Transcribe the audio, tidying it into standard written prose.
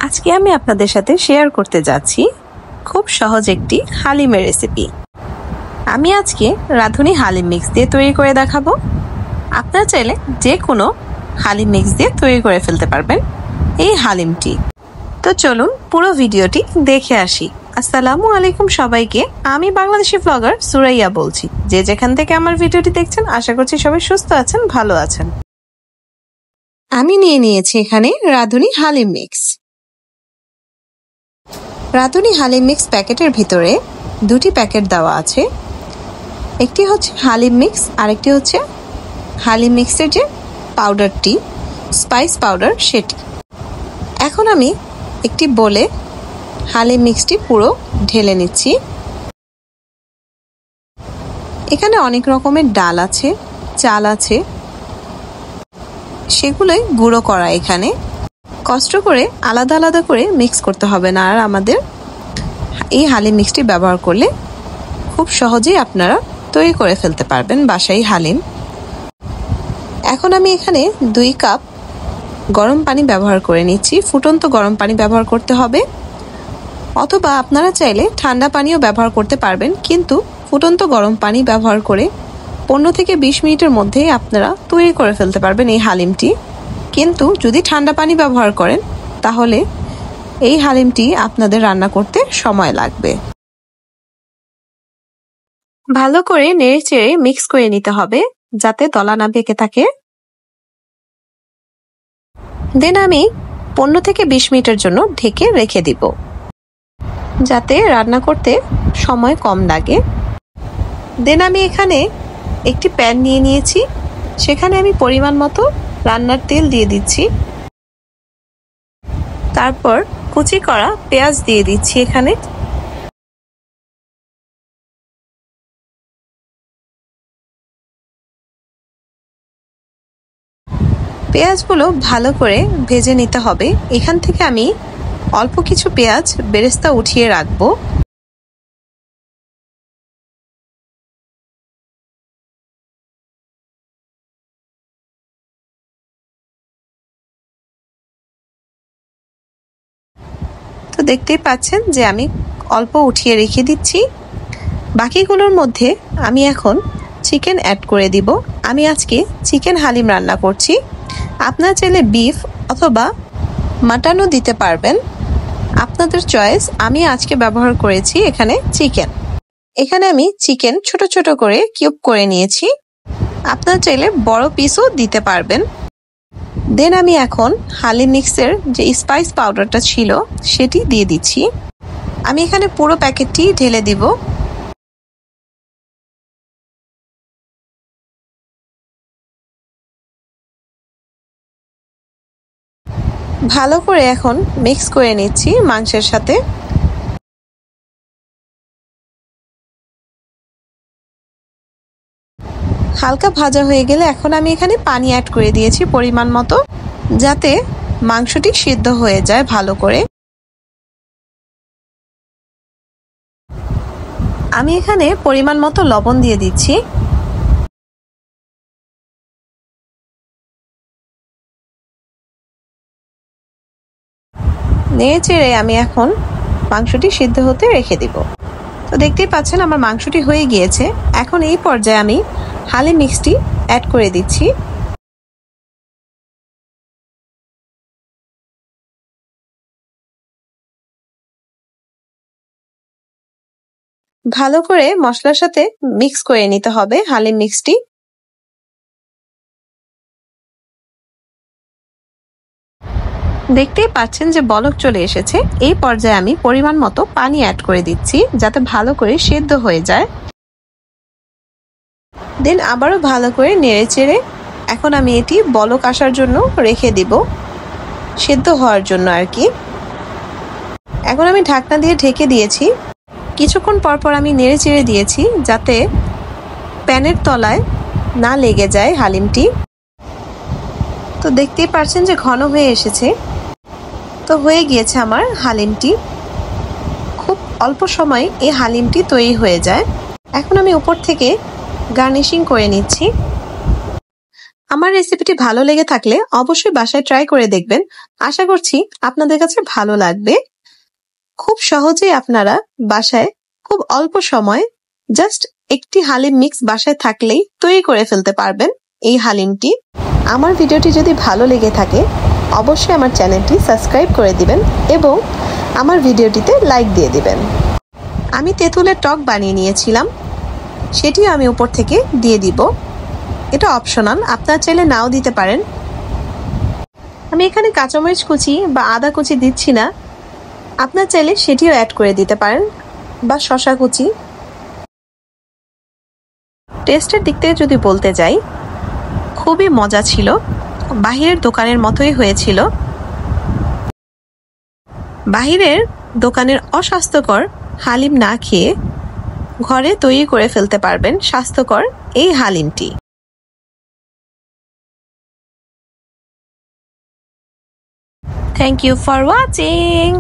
আজকে আমি আপনাদের সাথে শেয়ার করতে যাচ্ছি খুব সহজ একটি হালিমের রেসিপি। আমি আজকে রাঁধুনি হালিম মিক্স দিয়ে তৈরি করে দেখাবো। আপনারা চাইলে যে কোনো হালিম মিক্স দিয়ে তৈরি করে ফেলতে পারবেন এই হালিমটি। তো চলুন পুরো ভিডিওটি দেখে আসি। আসসালামু আলাইকুম সবাইকে, আমি বাংলাদেশি ব্লগার সুরাইয়া বলছি। যে যেখান থেকে আমার ভিডিওটি দেখছেন আশা করছি সবাই সুস্থ আছেন, ভালো আছেন। আমি নিয়ে নিয়েছি এখানে রাঁধুনি হালিম মিক্স। রাঁধুনি হালিম মিক্স প্যাকেটের ভিতরে দুটি প্যাকেট দেওয়া আছে। একটি হচ্ছে হালিম মিক্স, আরেকটি হচ্ছে হালিম মিক্সের যে পাউডারটি, স্পাইস পাউডার, সেটি। এখন আমি একটি বোলে হালিম মিক্সটি পুরো ঢেলে নিচ্ছি। এখানে অনেক রকমের ডাল আছে, চাল আছে, সেগুলোই গুঁড়ো করা। এখানে কষ্ট করে আলাদা আলাদা করে মিক্স করতে হবে না। আর আমাদের এই হালিম মিক্সটি ব্যবহার করলে খুব সহজেই আপনারা তৈরি করে ফেলতে পারবেন বাসায় হালিম। এখন আমি এখানে 2 কাপ গরম পানি ব্যবহার করে নিচ্ছি। ফুটন্ত গরম পানি ব্যবহার করতে হবে, অথবা আপনারা চাইলে ঠান্ডা পানিও ব্যবহার করতে পারবেন, কিন্তু ফুটন্ত গরম পানি ব্যবহার করে 15 থেকে 20 মিনিটের মধ্যেই আপনারা তৈরি করে ফেলতে পারবেন এই হালিমটি। কিন্তু যদি ঠান্ডা পানি ব্যবহার করেন তাহলে এই হালিমটি আপনাদের রান্না করতে সময় লাগবে। ভালো করে নেড়েচেড়ে মিক্স করে নিতে হবে যাতে দলা না পেকে থাকে। দেন আমি 15 থেকে 20 মিনিটের জন্য ঢেকে রেখে দিব, যাতে রান্না করতে সময় কম লাগে। দেন আমি এখানে একটি প্যান নিয়ে নিয়েছি, সেখানে আমি পরিমাণ মতো রান্নার তেল দিয়ে দিচ্ছি। তারপর কুচি করা পেঁয়াজ দিয়ে দিচ্ছি এখানে। পেঁয়াজগুলো ভালো করে ভেজে নিতে হবে। এখান থেকে আমি অল্প কিছু পেঁয়াজ বেরেস্তা উঠিয়ে রাখবো। তো দেখতেই পাচ্ছেন যে আমি অল্প উঠিয়ে রেখে দিচ্ছি। বাকিগুলোর মধ্যে আমি এখন চিকেন অ্যাড করে দিব। আমি আজকে চিকেন হালিম রান্না করছি। আপনারা চাইলে বিফ অথবা মাটনও দিতে পারবেন, আপনাদের চয়েস। আমি আজকে ব্যবহার করেছি এখানে চিকেন। এখানে আমি চিকেন ছোট ছোট করে কিউব করে নিয়েছি, আপনারা চাইলে বড় পিসও দিতে পারবেন। দেন আমি এখন হালিম মিক্সের যে স্পাইস পাউডারটা ছিল সেটি দিয়ে দিচ্ছি। আমি এখানে পুরো প্যাকেটটি ঢেলে দিব। ভালো করে এখন মিক্স করে নিচ্ছি মাংসের সাথে। হালকা ভাজা হয়ে গেলে এখন আমি এখানে পানি অ্যাড করে দিয়েছি পরিমাণ মতো, যাতে মাংসটি সিদ্ধ হয়ে যায় ভালো করে। আমি এখানে পরিমাণ মতো লবণ দিয়ে দিচ্ছি। নেড়েচেড়ে আমি এখন মাংসটি সিদ্ধ হতে রেখে দিব। তো দেখতেই পাচ্ছেন আমার মাংসটি হয়ে গিয়েছে। এখন এই পর্যায়ে আমি হালিম মিক্সটি অ্যাড করে দিচ্ছি। ভালো করে মশলার সাথে মিক্স করে নিতে হবে হালিম মিক্সটি। দেখতেই পাচ্ছেন যে বলক চলে এসেছে। এই পর্যায়ে আমি পরিমাণ মতো পানি অ্যাড করে দিচ্ছি যাতে ভালো করে সেদ্ধ হয়ে যায়। দেন আবারও ভালো করে নেড়েচেড়ে এখন আমি এটি বলক আসার জন্য রেখে দিব, সেদ্ধ হওয়ার জন্য আর কি। এখন আমি ঢাকনা দিয়ে ঢেকে দিয়েছি। কিছুক্ষণ পর পর আমি নেড়েচেড়ে দিয়েছি যাতে প্যানের তলায় না লেগে যায় হালিমটি। তো দেখতেই পাচ্ছেন যে ঘন হয়ে এসেছে। তো হয়ে গিয়েছে আমার হালিমটি। খুব অল্প সময়ে এই হালিমটি তৈরি হয়ে যায়। এখন আমি উপর থেকে গার্নিশিং করে নিচ্ছি। আমার রেসিপিটি ভালো লেগে থাকলে অবশ্যই বাসায় ট্রাই করে দেখবেন। আশা করছি আপনাদের কাছে ভালো লাগবে। খুব সহজেই আপনারা বাসায় খুব অল্প সময় জাস্ট একটি হালিম মিক্স বাসায় থাকলেই তৈরি করে ফেলতে পারবেন এই হালিমটি। আমার ভিডিওটি যদি ভালো লেগে থাকে অবশ্যই আমার চ্যানেলটি সাবস্ক্রাইব করে দিবেন এবং আমার ভিডিওটিতে লাইক দিয়ে দিবেন। আমি তেঁতুলের টক বানিয়ে নিয়েছিলাম, সেটিও আমি উপর থেকে দিয়ে দিব। এটা অপশনাল, আপনারা চাইলে নাও দিতে পারেন। আমি এখানে কাঁচামরিচ কুচি বা আদা কুচি দিচ্ছি না, আপনারা চাইলে সেটিও অ্যাড করে দিতে পারেন, বা শসা কুচি। টেস্টের দিক থেকে যদি বলতে যাই, খুবই মজা ছিল, বাহিরের দোকানের মতোই হয়েছিল। বাহিরের দোকানের অস্বাস্থ্যকর হালিম না খেয়ে ঘরে তৈরি করে ফেলতে পারবেন স্বাস্থ্যকর এই হালিমটি। Thank you for watching.